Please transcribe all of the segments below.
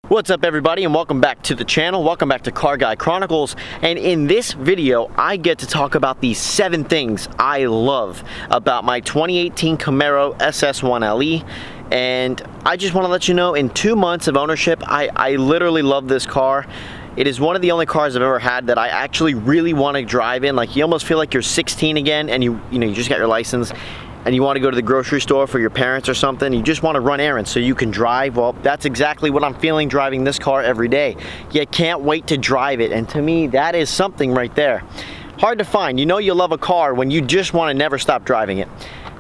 What's up everybody, and welcome back to the channel. Welcome back to Car Guy Chronicles. And in this video I get to talk about the 7 things I love about my 2018 Camaro SS1 LE. And I just want to let you know, in 2 months of ownership, I literally love this car. It is one of the only cars I've ever had that I actually really want to drive in. Like, you almost feel like you're 16 again, and you just got your license and you want to go to the grocery store for your parents or something. You just want to run errands so you can drive. Well, that's exactly what I'm feeling driving this car every day. You can't wait to drive it, and to me that is something right there. Hard to find. You know you love a car when you just want to never stop driving it.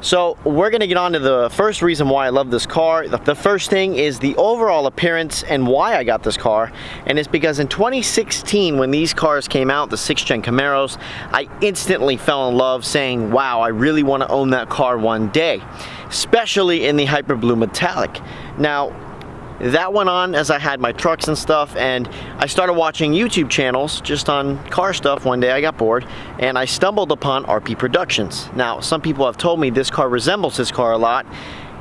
So we're going to get on to the first reason why I love this car. The first thing is the overall appearance and why I got this car. And it's because in 2016, when these cars came out, the 6th gen Camaros, I instantly fell in love, saying, wow, I really want to own that car one day, especially in the Hyper Blue Metallic. Now, that went on as I had my trucks and stuff, and I started watching YouTube channels just on car stuff. One day I got bored and I stumbled upon RP Productions. Now, some people have told me this car resembles his car a lot,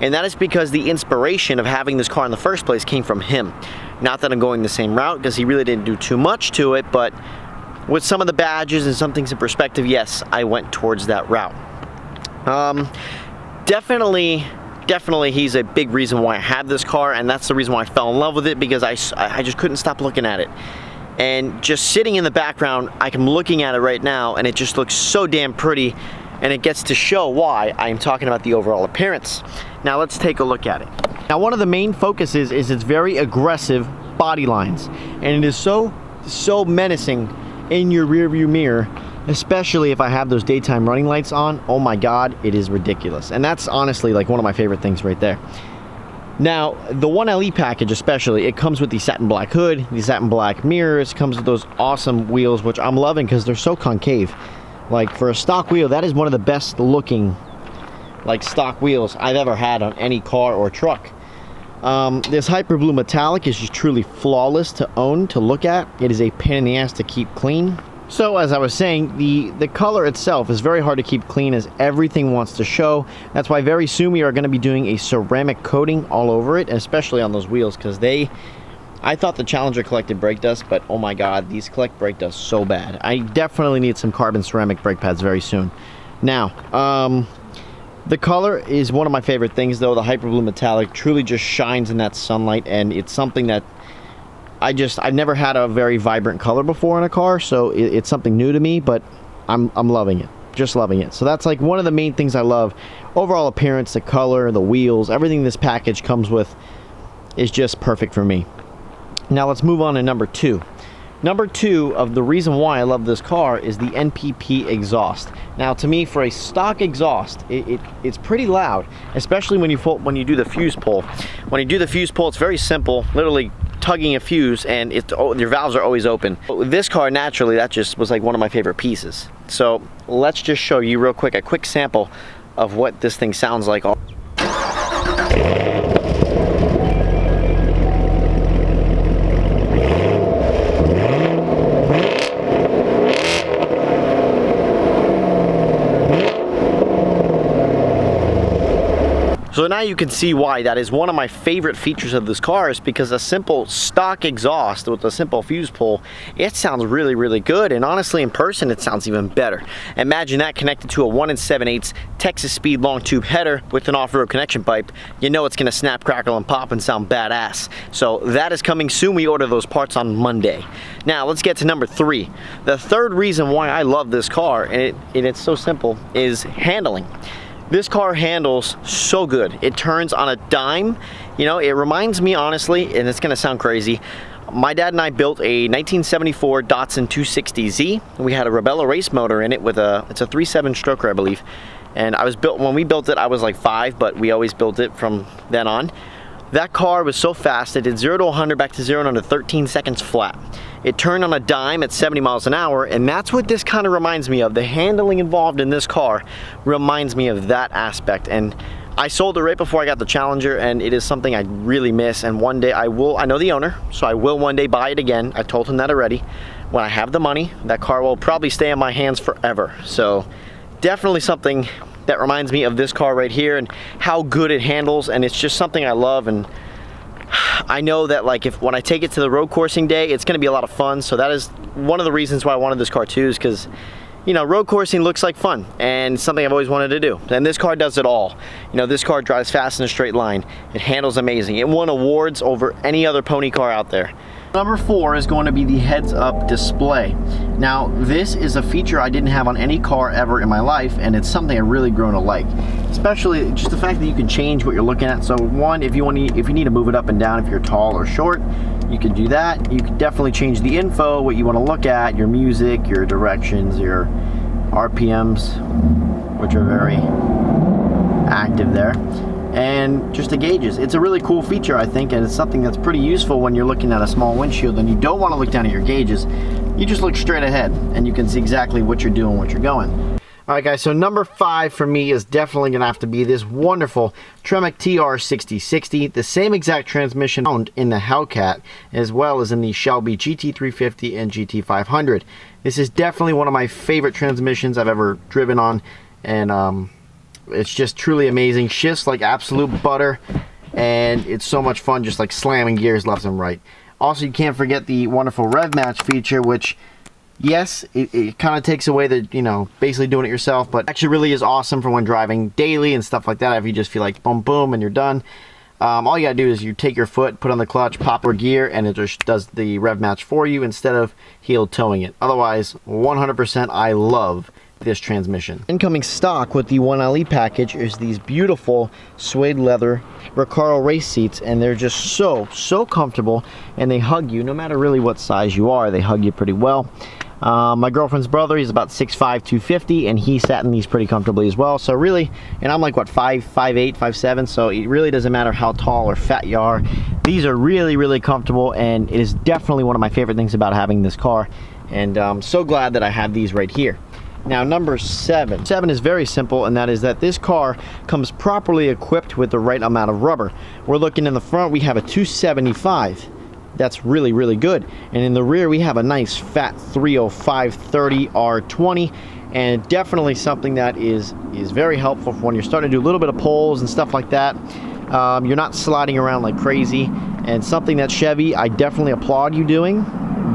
and that is because the inspiration of having this car in the first place came from him. Not that I'm going the same route, because he really didn't do too much to it, but with some of the badges and some things in perspective, yes, I went towards that route. Definitely he's a big reason why I have this car, and that's the reason why I fell in love with it, because I just couldn't stop looking at it. And just sitting in the background, I'm looking at it right now, and it just looks so damn pretty, and it gets to show why I'm talking about the overall appearance. Now let's take a look at it. Now, one of the main focuses is its very aggressive body lines, and it is so menacing in your rear view mirror. Especially if I have those daytime running lights on. Oh my god, it is ridiculous. And that's honestly like one of my favorite things right there. Now, the 1LE package especially, it comes with the satin black hood, the satin black mirrors, comes with those awesome wheels, which I'm loving because they're so concave. Like, for a stock wheel, that is one of the best looking like stock wheels I've ever had on any car or truck. This Hyper Blue Metallic is just truly flawless to own, to look at. It is a pain in the ass to keep clean. So, as I was saying, the color itself is very hard to keep clean, as everything wants to show. That's why very soon we are going to be doing a ceramic coating all over it, especially on those wheels, because I thought the Challenger collected brake dust, but oh my god, these collect brake dust so bad. I definitely need some carbon ceramic brake pads very soon. Now, the color is one of my favorite things, though. The Hyper Blue Metallic truly just shines in that sunlight, and it's something that I've never had a very vibrant color before in a car, so it's something new to me, but I'm loving it. Just loving it. So that's like one of the main things I love. Overall appearance, the color, the wheels, everything this package comes with is just perfect for me. Now let's move on to number 2. Number 2 of the reason why I love this car is the Npp Exhaust. Now, to me, for a stock exhaust, it's pretty loud, especially when you do the fuse pull. When you do the fuse pull, it's very simple, literally tugging a fuse, and your valves are always open. But with this car, naturally, that just was like one of my favorite pieces. So let's just show you real quick a quick sample of what this thing sounds like. So now you can see why that is one of my favorite features of this car, is because a simple stock exhaust with a simple fuse pull, it sounds really, really good, and honestly in person it sounds even better. Imagine that connected to a 1 7/8 Texas speed long tube header with an off-road connection pipe. You know it's gonna snap, crackle, and pop and sound badass. So that is coming soon. We order those parts on Monday. Now let's get to number 3. The third reason why I love this car, and it's so simple, is handling. This car handles so good. It turns on a dime. You know, it reminds me, honestly, and it's gonna sound crazy, my dad and I built a 1974 Datsun 260Z. We had a Rebella race motor in it with it's a 3.7 stroker, I believe. And when we built it, I was like 5, but we always built it from then on. That car was so fast, it did 0 to 100 back to 0 in under 13 seconds flat. It turned on a dime at 70 miles an hour, and that's what this kind of reminds me of. The handling involved in this car reminds me of that aspect. And I sold it right before I got the Challenger, and it is something I really miss. And one day I know the owner, so I will one day buy it again. I told him that already. When I have the money, that car will probably stay in my hands forever. So definitely something that reminds me of this car right here, and how good it handles, and it's just something I love. And I know that like when I take it to the road coursing day, it's gonna be a lot of fun. So that is one of the reasons why I wanted this car too, is because, you know, road coursing looks like fun and something I've always wanted to do. And this car does it all. You know, this car drives fast in a straight line. It handles amazing. It won awards over any other pony car out there. Number 4 is going to be the heads-up display. Now, this is a feature I didn't have on any car ever in my life, and it's something I've really grown to like. Especially just the fact that you can change what you're looking at. So one, if you need to move it up and down if you're tall or short, you can do that. You can definitely change the info, what you want to look at, your music, your directions, your RPMs, which are very active there, and just the gauges. It's a really cool feature, I think, and it's something that's pretty useful when you're looking at a small windshield and you don't want to look down at your gauges. You just look straight ahead and you can see exactly what you're doing, what you're going. Alright guys, so number 5 for me is definitely going to have to be this wonderful Tremec TR6060, the same exact transmission found in the Hellcat as well as in the Shelby GT350 and GT500. This is definitely one of my favorite transmissions I've ever driven on, and it's just truly amazing. Shifts like absolute butter, and it's so much fun just like slamming gears left and right. Also, you can't forget the wonderful rev match feature, which, yes, it kind of takes away the, you know, basically doing it yourself, but actually really is awesome for when driving daily and stuff like that. If you just feel like boom, boom, and you're done. All you gotta do is you take your foot, put on the clutch, pop your gear, and it just does the rev match for you instead of heel towing it. Otherwise, 100% I love this transmission. Incoming stock with the 1LE package is these beautiful suede leather Recaro race seats, and they're just so comfortable, and they hug you no matter really what size you are. They hug you pretty well. My girlfriend's brother, he's about 6'5", 250, and he sat in these pretty comfortably as well. So really, and I'm like what, 5'8", 5'7", so it really doesn't matter how tall or fat you are. These are really comfortable, and it is definitely one of my favorite things about having this car, and I'm so glad that I have these right here. Now, number 7. 7 is very simple, and that is that this car comes properly equipped with the right amount of rubber. We're looking in the front, we have a 275. That's really good. And in the rear, we have a nice fat 305/30 R20, and definitely something that is very helpful for when you're starting to do a little bit of pulls and stuff like that. You're not sliding around like crazy, and something that Chevy, I definitely applaud you doing.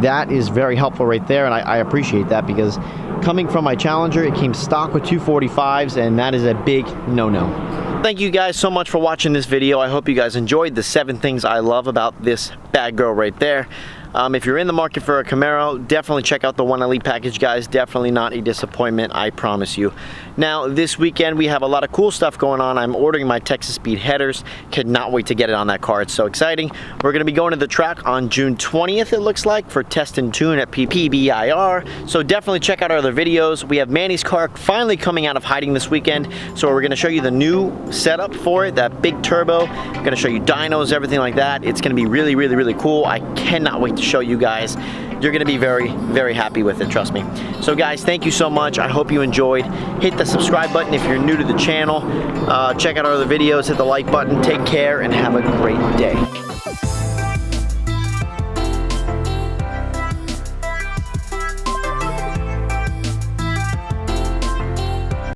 That is very helpful right there, and I appreciate that, because coming from my Challenger, it came stock with 245s, and that is a big no-no. Thank you guys so much for watching this video. I hope you guys enjoyed the 7 things I love about this bad girl right there. If you're in the market for a Camaro, definitely check out the 1LE package, guys. Definitely not a disappointment, I promise you. Now, this weekend, we have a lot of cool stuff going on. I'm ordering my Texas Speed headers. Cannot wait to get it on that car. It's so exciting. We're going to be going to the track on June 20th, it looks like, for Test and Tune at PBIR. So definitely check out our other videos. We have Manny's car finally coming out of hiding this weekend. So we're going to show you the new setup for it, that big turbo. I'm going to show you dynos, everything like that. It's going to be really cool. I cannot wait to show you guys. You're going to be very happy with it, trust me. So guys, thank you so much. I hope you enjoyed. Hit the subscribe button if you're new to the channel. Check out our other videos, hit the like button. Take care and have a great day.